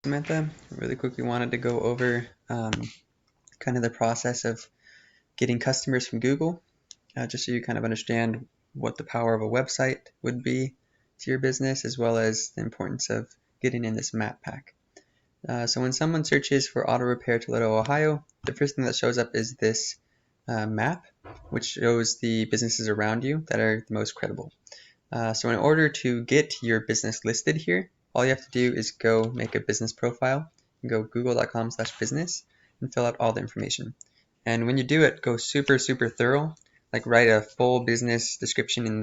Samantha. Really quickly wanted to go over kind of the process of getting customers from Google, just so you kind of understand what the power of a website would be to your business, as well as the importance of getting in this map pack. So when someone searches for auto repair Toledo, Ohio, the first thing that shows up is this map, which shows the businesses around you that are the most credible. So in order to get your business listed here, all you have to do is go make a business profile. Go google.com/business and fill out all the information. And when you do it, go super thorough. Like write a full business description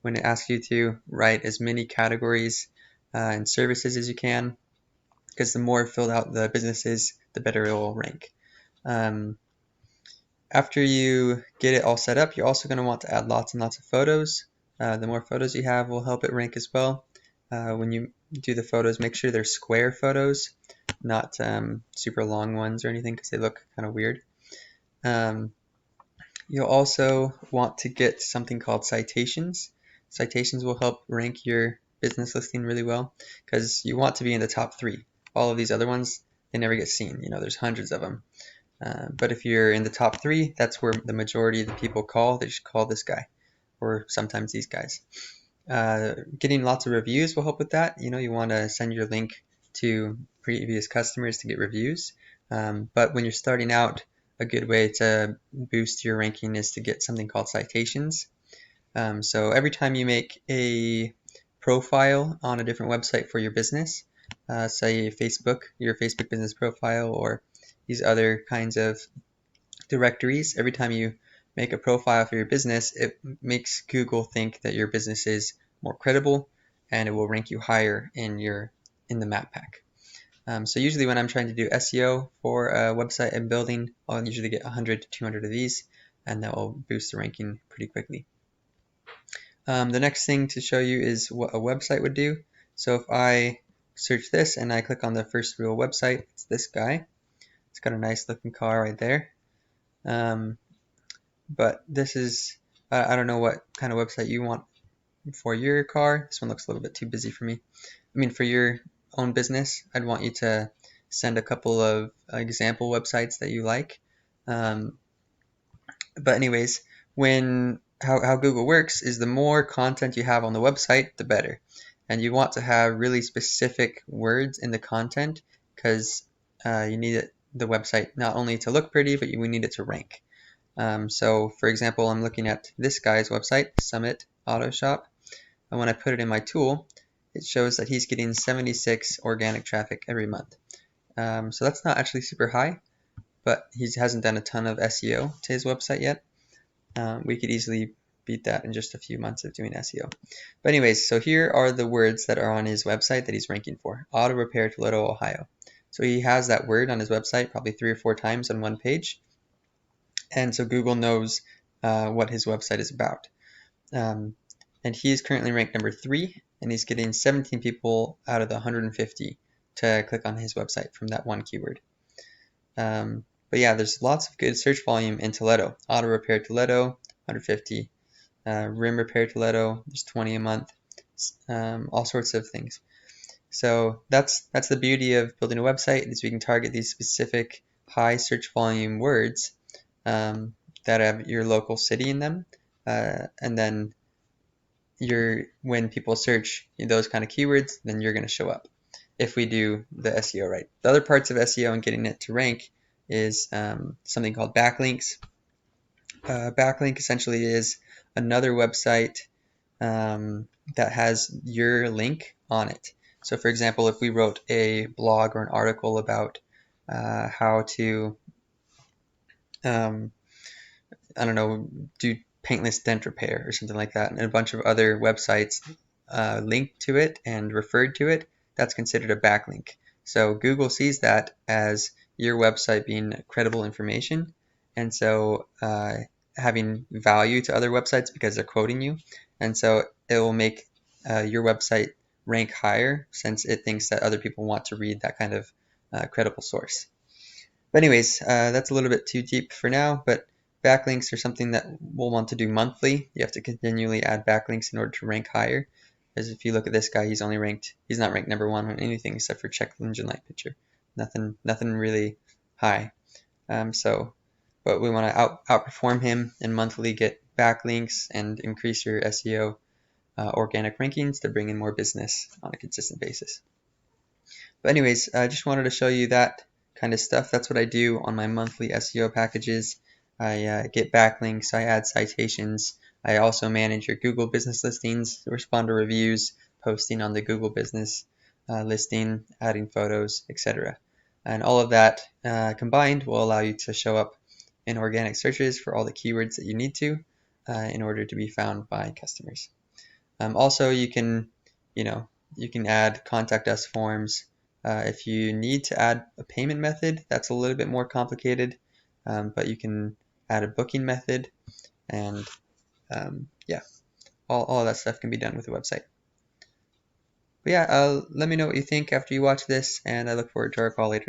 when it asks you to write as many categories and services as you can, because the more filled out the business is, the better it will rank. After you get it all set up, you're also going to want to add lots and lots of photos. The more photos you have will help it rank as well. When you do the photos, make sure they're square photos, not super long ones or anything, because they look kind of weird. You'll also want to get something called citations. Citations will help rank your business listing really well, because you want to be in the top 3. All of these other ones, they never get seen. There's hundreds of them. But if you're in the top 3, that's where the majority of the people call. They just call this guy, or sometimes these guys. Getting lots of reviews will help with that. You want to send your link to previous customers to get reviews. But when you're starting out, a good way to boost your ranking is to get something called citations. So every time you make a profile on a different website for your business, say your Facebook business profile, or these other kinds of directories, every time you make a profile for your business, it makes Google think that your business is more credible, and it will rank you higher in the map pack. So usually when I'm trying to do SEO for a website I'm building, I'll usually get 100 to 200 of these, and that will boost the ranking pretty quickly. The next thing to show you is what a website would do. So if I search this and I click on the first real website, it's this guy. It's got a nice looking car right there. But this is, I don't know what kind of website you want for your car. This one looks a little bit too busy for me. For your own business, I'd want you to send a couple of example websites that you like. But anyways, how Google works is the more content you have on the website, the better. And you want to have really specific words in the content, because you need the website not only to look pretty, but we need it to rank. So for example, I'm looking at this guy's website, Summit Auto Shop, and when I put it in my tool, it shows that he's getting 76 organic traffic every month. So that's not actually super high, but he hasn't done a ton of SEO to his website yet. We could easily beat that in just a few months of doing SEO. But anyways, so here are the words that are on his website that he's ranking for. Auto repair Toledo, Ohio. So he has that word on his website probably 3 or 4 times on one page. And so Google knows what his website is about. And he is currently ranked number 3, and he's getting 17 people out of the 150 to click on his website from that one keyword. But yeah, there's lots of good search volume in Toledo. Auto repair Toledo, 150. Rim repair Toledo, there's 20 a month. All sorts of things. So that's the beauty of building a website, is we can target these specific high search volume words that have your local city in them, and then when people search those kind of keywords, then you're going to show up if we do the SEO right. The other parts of SEO and getting it to rank is something called backlinks. Backlink essentially is another website that has your link on it. So for example, if we wrote a blog or an article about how to I don't know, do paintless dent repair or something like that, and a bunch of other websites linked to it and referred to it, that's considered a backlink. So Google sees that as your website being credible information, and so having value to other websites because they're quoting you, and so it will make your website rank higher, since it thinks that other people want to read that kind of credible source. But anyways, that's a little bit too deep for now, but backlinks are something that we'll want to do monthly. You have to continually add backlinks in order to rank higher. As if you look at this guy, he's not ranked number one on anything except for check engine light picture. Nothing really high. But we want to outperform him and monthly get backlinks and increase your SEO organic rankings to bring in more business on a consistent basis. But anyways, I just wanted to show you that kind of stuff. That's what I do on my monthly SEO packages. I get backlinks, I add citations. I also manage your Google business listings, respond to reviews, posting on the Google business listing, adding photos, etc. And all of that combined will allow you to show up in organic searches for all the keywords that you need to in order to be found by customers. Also, you can add contact us forms. If you need to add a payment method, that's a little bit more complicated, but you can add a booking method, and yeah, all of that stuff can be done with the website. But yeah, let me know what you think after you watch this, and I look forward to our call later.